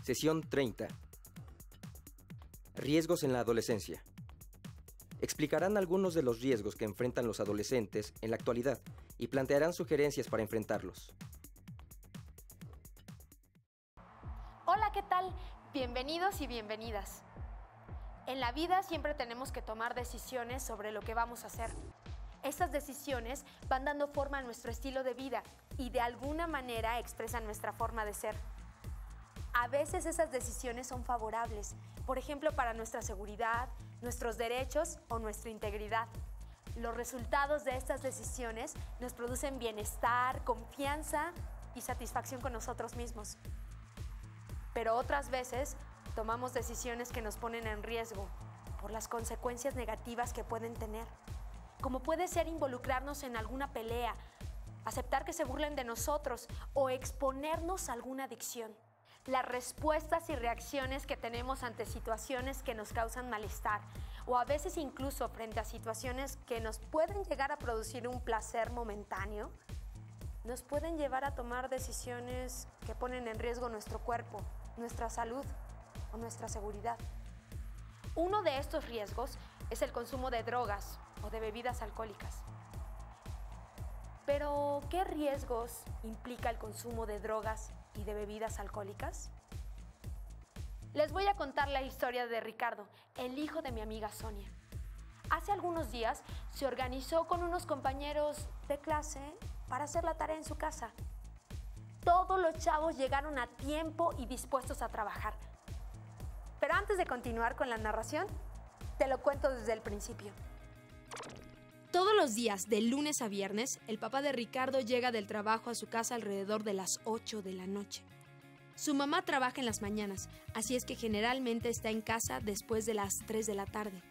Sesión 30. Riesgos en la adolescencia. Explicarán algunos de los riesgos que enfrentan los adolescentes en la actualidad y plantearán sugerencias para enfrentarlos. Hola, ¿qué tal? Bienvenidos y bienvenidas. En la vida siempre tenemos que tomar decisiones sobre lo que vamos a hacer. Estas decisiones van dando forma a nuestro estilo de vida y de alguna manera expresan nuestra forma de ser. A veces esas decisiones son favorables, por ejemplo, para nuestra seguridad, nuestros derechos o nuestra integridad. Los resultados de estas decisiones nos producen bienestar, confianza y satisfacción con nosotros mismos. Pero otras veces tomamos decisiones que nos ponen en riesgo por las consecuencias negativas que pueden tener, como puede ser involucrarnos en alguna pelea, aceptar que se burlen de nosotros o exponernos a alguna adicción. Las respuestas y reacciones que tenemos ante situaciones que nos causan malestar o a veces incluso frente a situaciones que nos pueden llegar a producir un placer momentáneo, nos pueden llevar a tomar decisiones que ponen en riesgo nuestro cuerpo, nuestra salud o nuestra seguridad. Uno de estos riesgos es el consumo de drogas o de bebidas alcohólicas. Pero, ¿qué riesgos implica el consumo de drogas y de bebidas alcohólicas? Les voy a contar la historia de Ricardo, el hijo de mi amiga Sonia. Hace algunos días se organizó con unos compañeros de clase para hacer la tarea en su casa. Todos los chavos llegaron a tiempo y dispuestos a trabajar. Pero antes de continuar con la narración, te lo cuento desde el principio. Todos los días, de lunes a viernes, el papá de Ricardo llega del trabajo a su casa alrededor de las 8 de la noche. Su mamá trabaja en las mañanas, así es que generalmente está en casa después de las 3 de la tarde.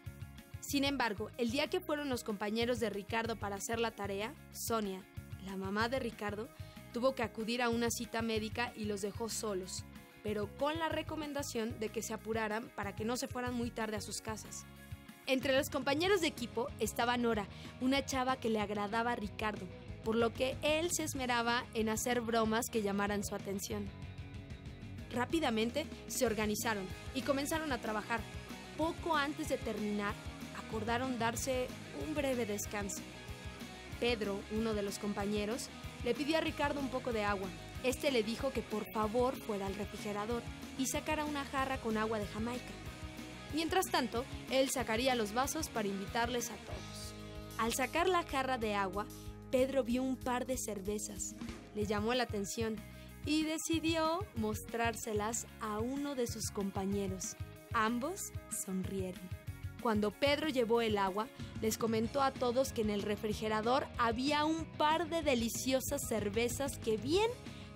Sin embargo, el día que fueron los compañeros de Ricardo para hacer la tarea, Sonia, la mamá de Ricardo, tuvo que acudir a una cita médica y los dejó solos, pero con la recomendación de que se apuraran para que no se fueran muy tarde a sus casas. Entre los compañeros de equipo estaba Nora, una chava que le agradaba a Ricardo, por lo que él se esmeraba en hacer bromas que llamaran su atención. Rápidamente se organizaron y comenzaron a trabajar. Poco antes de terminar, acordaron darse un breve descanso. Pedro, uno de los compañeros, le pidió a Ricardo un poco de agua. Este le dijo que por favor fuera al refrigerador y sacara una jarra con agua de Jamaica. Mientras tanto, él sacaría los vasos para invitarles a todos. Al sacar la jarra de agua, Pedro vio un par de cervezas. Le llamó la atención y decidió mostrárselas a uno de sus compañeros. Ambos sonrieron. Cuando Pedro llevó el agua, les comentó a todos que en el refrigerador había un par de deliciosas cervezas que bien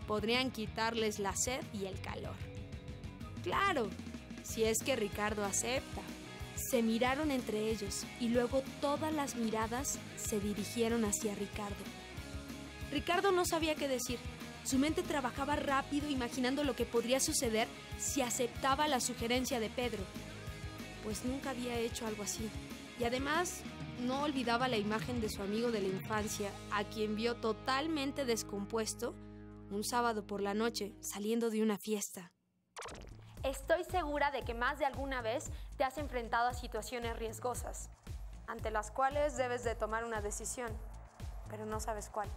podrían quitarles la sed y el calor. ¡Claro! Si es que Ricardo acepta. Se miraron entre ellos y luego todas las miradas se dirigieron hacia Ricardo. Ricardo no sabía qué decir. Su mente trabajaba rápido imaginando lo que podría suceder si aceptaba la sugerencia de Pedro, pues nunca había hecho algo así. Y además, no olvidaba la imagen de su amigo de la infancia, a quien vio totalmente descompuesto un sábado por la noche saliendo de una fiesta. Estoy segura de que más de alguna vez te has enfrentado a situaciones riesgosas, ante las cuales debes de tomar una decisión, pero no sabes cuál.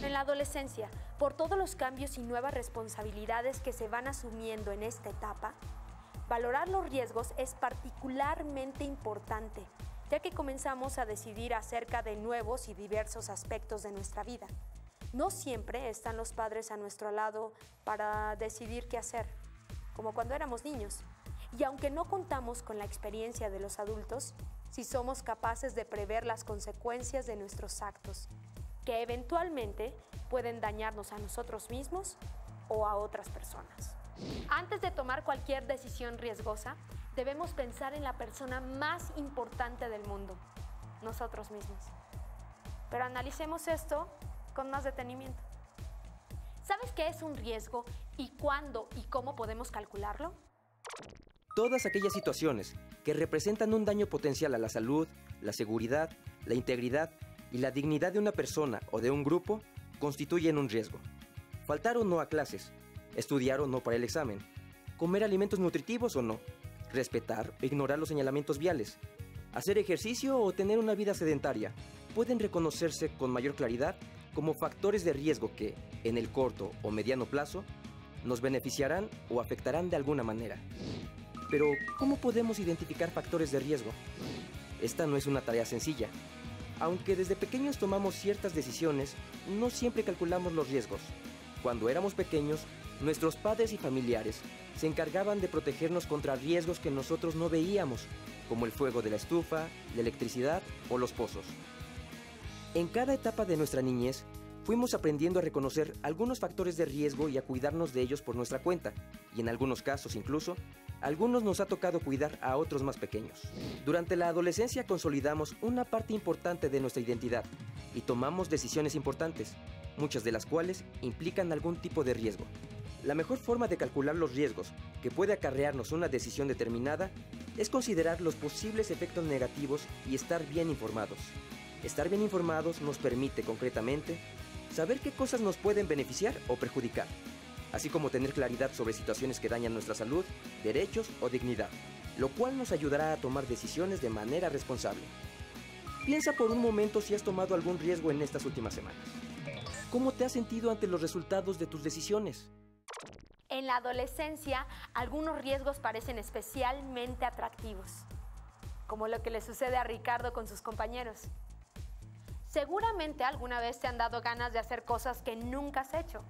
En la adolescencia, por todos los cambios y nuevas responsabilidades que se van asumiendo en esta etapa, valorar los riesgos es particularmente importante, ya que comenzamos a decidir acerca de nuevos y diversos aspectos de nuestra vida. No siempre están los padres a nuestro lado para decidir qué hacer, como cuando éramos niños. Y aunque no contamos con la experiencia de los adultos, sí somos capaces de prever las consecuencias de nuestros actos, que eventualmente pueden dañarnos a nosotros mismos o a otras personas. Antes de tomar cualquier decisión riesgosa, debemos pensar en la persona más importante del mundo, nosotros mismos. Pero analicemos esto con más detenimiento. ¿Sabes qué es un riesgo y cuándo y cómo podemos calcularlo? Todas aquellas situaciones que representan un daño potencial a la salud, la seguridad, la integridad y la dignidad de una persona o de un grupo constituyen un riesgo. Faltar o no a clases, estudiar o no para el examen, comer alimentos nutritivos o no, respetar e ignorar los señalamientos viales, hacer ejercicio o tener una vida sedentaria, pueden reconocerse con mayor claridad como factores de riesgo que, en el corto o mediano plazo, nos beneficiarán o afectarán de alguna manera. Pero, ¿cómo podemos identificar factores de riesgo? Esta no es una tarea sencilla. Aunque desde pequeños tomamos ciertas decisiones, no siempre calculamos los riesgos. Cuando éramos pequeños, nuestros padres y familiares se encargaban de protegernos contra riesgos que nosotros no veíamos, como el fuego de la estufa, la electricidad o los pozos. En cada etapa de nuestra niñez, fuimos aprendiendo a reconocer algunos factores de riesgo y a cuidarnos de ellos por nuestra cuenta, y en algunos casos incluso, a algunos nos ha tocado cuidar a otros más pequeños. Durante la adolescencia consolidamos una parte importante de nuestra identidad y tomamos decisiones importantes, muchas de las cuales implican algún tipo de riesgo. La mejor forma de calcular los riesgos que puede acarrearnos una decisión determinada es considerar los posibles efectos negativos y estar bien informados. Estar bien informados nos permite, concretamente, saber qué cosas nos pueden beneficiar o perjudicar, así como tener claridad sobre situaciones que dañan nuestra salud, derechos o dignidad, lo cual nos ayudará a tomar decisiones de manera responsable. Piensa por un momento si has tomado algún riesgo en estas últimas semanas. ¿Cómo te has sentido ante los resultados de tus decisiones? En la adolescencia, algunos riesgos parecen especialmente atractivos, como lo que le sucede a Ricardo con sus compañeros. Seguramente alguna vez te han dado ganas de hacer cosas que nunca has hecho,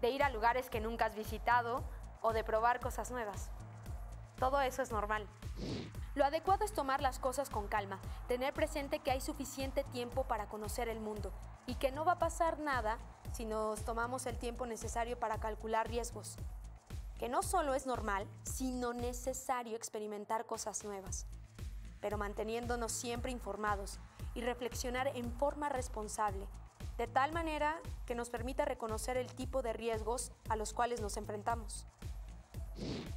de ir a lugares que nunca has visitado o de probar cosas nuevas. Todo eso es normal. Lo adecuado es tomar las cosas con calma, tener presente que hay suficiente tiempo para conocer el mundo y que no va a pasar nada si nos tomamos el tiempo necesario para calcular riesgos. Que no solo es normal, sino necesario experimentar cosas nuevas, pero manteniéndonos siempre informados y reflexionar en forma responsable, de tal manera que nos permita reconocer el tipo de riesgos a los cuales nos enfrentamos.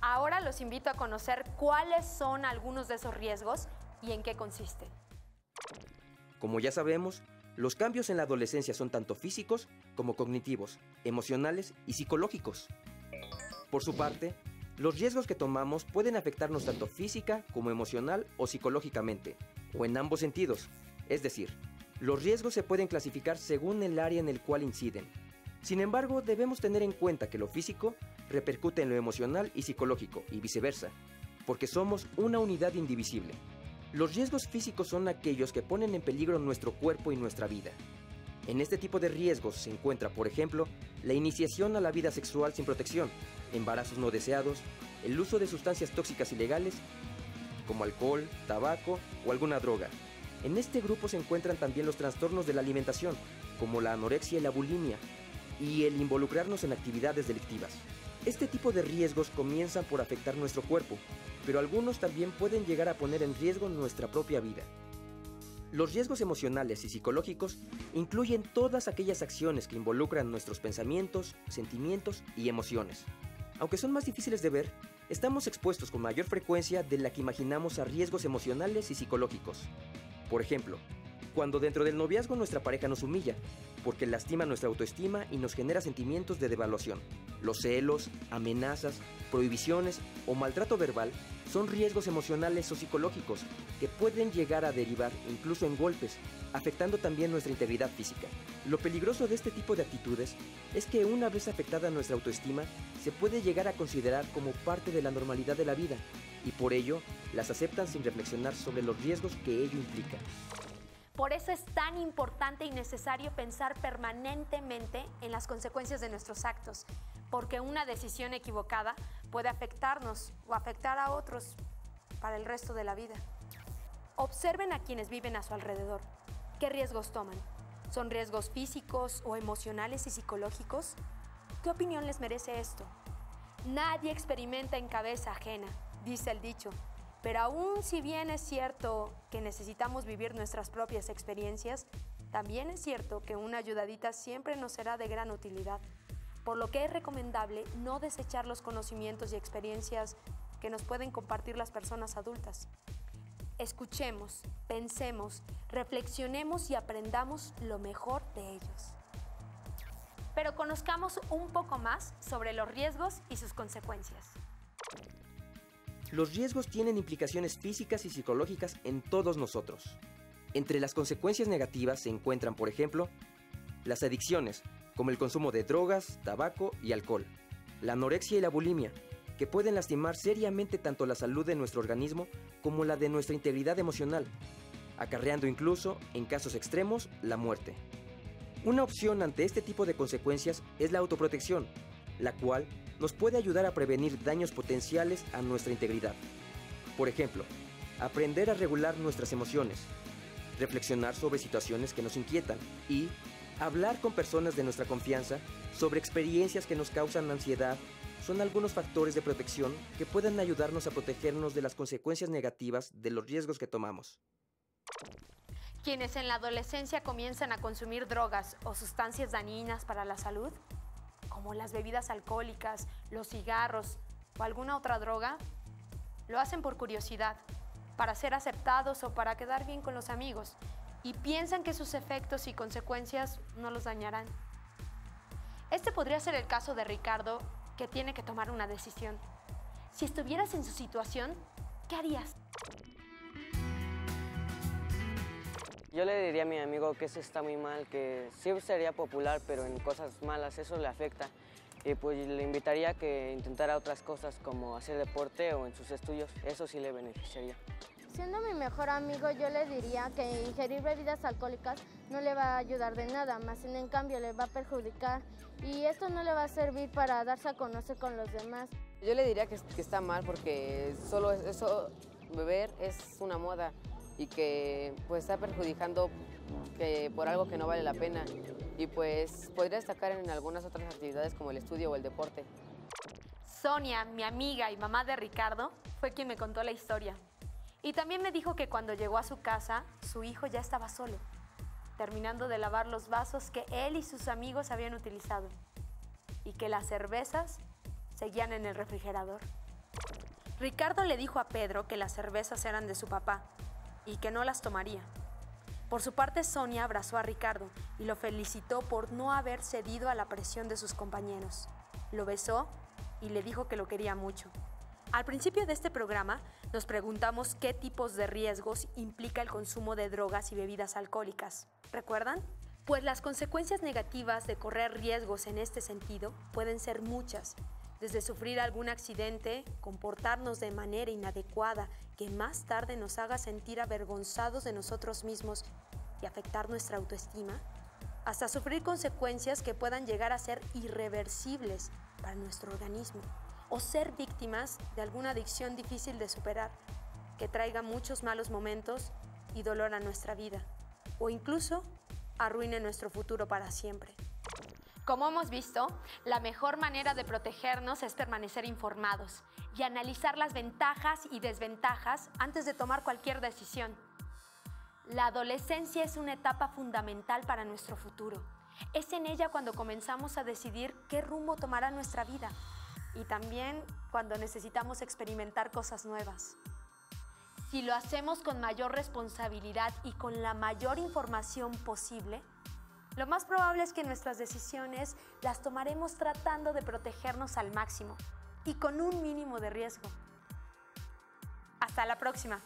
Ahora los invito a conocer cuáles son algunos de esos riesgos y en qué consisten. Como ya sabemos, los cambios en la adolescencia son tanto físicos como cognitivos, emocionales y psicológicos. Por su parte, los riesgos que tomamos pueden afectarnos tanto física como emocional o psicológicamente, o en ambos sentidos. Es decir, los riesgos se pueden clasificar según el área en el cual inciden. Sin embargo, debemos tener en cuenta que lo físico repercute en lo emocional y psicológico, y viceversa, porque somos una unidad indivisible. Los riesgos físicos son aquellos que ponen en peligro nuestro cuerpo y nuestra vida. En este tipo de riesgos se encuentra, por ejemplo, la iniciación a la vida sexual sin protección, embarazos no deseados, el uso de sustancias tóxicas ilegales, como alcohol, tabaco o alguna droga. En este grupo se encuentran también los trastornos de la alimentación, como la anorexia y la bulimia, y el involucrarnos en actividades delictivas. Este tipo de riesgos comienzan por afectar nuestro cuerpo, pero algunos también pueden llegar a poner en riesgo nuestra propia vida. Los riesgos emocionales y psicológicos incluyen todas aquellas acciones que involucran nuestros pensamientos, sentimientos y emociones. Aunque son más difíciles de ver, estamos expuestos con mayor frecuencia de la que imaginamos a riesgos emocionales y psicológicos. Por ejemplo, cuando dentro del noviazgo nuestra pareja nos humilla, porque lastima nuestra autoestima y nos genera sentimientos de devaluación. Los celos, amenazas, prohibiciones o maltrato verbal son riesgos emocionales o psicológicos que pueden llegar a derivar incluso en golpes, afectando también nuestra integridad física. Lo peligroso de este tipo de actitudes es que una vez afectada nuestra autoestima, se puede llegar a considerar como parte de la normalidad de la vida y por ello las aceptan sin reflexionar sobre los riesgos que ello implica. Por eso es tan importante y necesario pensar permanentemente en las consecuencias de nuestros actos, porque una decisión equivocada puede afectarnos o afectar a otros para el resto de la vida. Observen a quienes viven a su alrededor. ¿Qué riesgos toman? ¿Son riesgos físicos o emocionales y psicológicos? ¿Qué opinión les merece esto? Nadie experimenta en cabeza ajena, dice el dicho. Pero aún si bien es cierto que necesitamos vivir nuestras propias experiencias, también es cierto que una ayudadita siempre nos será de gran utilidad, por lo que es recomendable no desechar los conocimientos y experiencias que nos pueden compartir las personas adultas. Escuchemos, pensemos, reflexionemos y aprendamos lo mejor de ellos. Pero conozcamos un poco más sobre los riesgos y sus consecuencias. Los riesgos tienen implicaciones físicas y psicológicas en todos nosotros. Entre las consecuencias negativas se encuentran, por ejemplo, las adicciones, como el consumo de drogas, tabaco y alcohol, la anorexia y la bulimia, que pueden lastimar seriamente tanto la salud de nuestro organismo como la de nuestra integridad emocional, acarreando incluso, en casos extremos, la muerte. Una opción ante este tipo de consecuencias es la autoprotección, la cual nos puede ayudar a prevenir daños potenciales a nuestra integridad. Por ejemplo, aprender a regular nuestras emociones, reflexionar sobre situaciones que nos inquietan y hablar con personas de nuestra confianza sobre experiencias que nos causan ansiedad son algunos factores de protección que pueden ayudarnos a protegernos de las consecuencias negativas de los riesgos que tomamos. Quienes en la adolescencia comienzan a consumir drogas o sustancias dañinas para la salud, como las bebidas alcohólicas, los cigarros o alguna otra droga, lo hacen por curiosidad, para ser aceptados o para quedar bien con los amigos, y piensan que sus efectos y consecuencias no los dañarán. Este podría ser el caso de Ricardo, que tiene que tomar una decisión. Si estuvieras en su situación, ¿qué harías? Yo le diría a mi amigo que eso está muy mal, que sí sería popular, pero en cosas malas eso le afecta. Y pues le invitaría a que intentara otras cosas como hacer deporte o en sus estudios, eso sí le beneficiaría. Siendo mi mejor amigo, yo le diría que ingerir bebidas alcohólicas no le va a ayudar de nada, más en cambio le va a perjudicar y esto no le va a servir para darse a conocer con los demás. Yo le diría que está mal porque solo eso, beber es una moda y que pues está perjudicando por algo que no vale la pena y pues podría destacar en algunas otras actividades como el estudio o el deporte. Sonia, mi amiga y mamá de Ricardo, fue quien me contó la historia. Y también me dijo que cuando llegó a su casa, su hijo ya estaba solo, terminando de lavar los vasos que él y sus amigos habían utilizado, y que las cervezas seguían en el refrigerador. Ricardo le dijo a Pedro que las cervezas eran de su papá y que no las tomaría. Por su parte, Sonia abrazó a Ricardo y lo felicitó por no haber cedido a la presión de sus compañeros. Lo besó y le dijo que lo quería mucho. Al principio de este programa, nos preguntamos qué tipos de riesgos implica el consumo de drogas y bebidas alcohólicas. ¿Recuerdan? Pues las consecuencias negativas de correr riesgos en este sentido pueden ser muchas, desde sufrir algún accidente, comportarnos de manera inadecuada que más tarde nos haga sentir avergonzados de nosotros mismos y afectar nuestra autoestima, hasta sufrir consecuencias que puedan llegar a ser irreversibles para nuestro organismo, o ser víctimas de alguna adicción difícil de superar, que traiga muchos malos momentos y dolor a nuestra vida, o incluso arruine nuestro futuro para siempre. Como hemos visto, la mejor manera de protegernos es permanecer informados y analizar las ventajas y desventajas antes de tomar cualquier decisión. La adolescencia es una etapa fundamental para nuestro futuro. Es en ella cuando comenzamos a decidir qué rumbo tomará nuestra vida y también cuando necesitamos experimentar cosas nuevas. Si lo hacemos con mayor responsabilidad y con la mayor información posible, lo más probable es que nuestras decisiones las tomaremos tratando de protegernos al máximo y con un mínimo de riesgo. Hasta la próxima.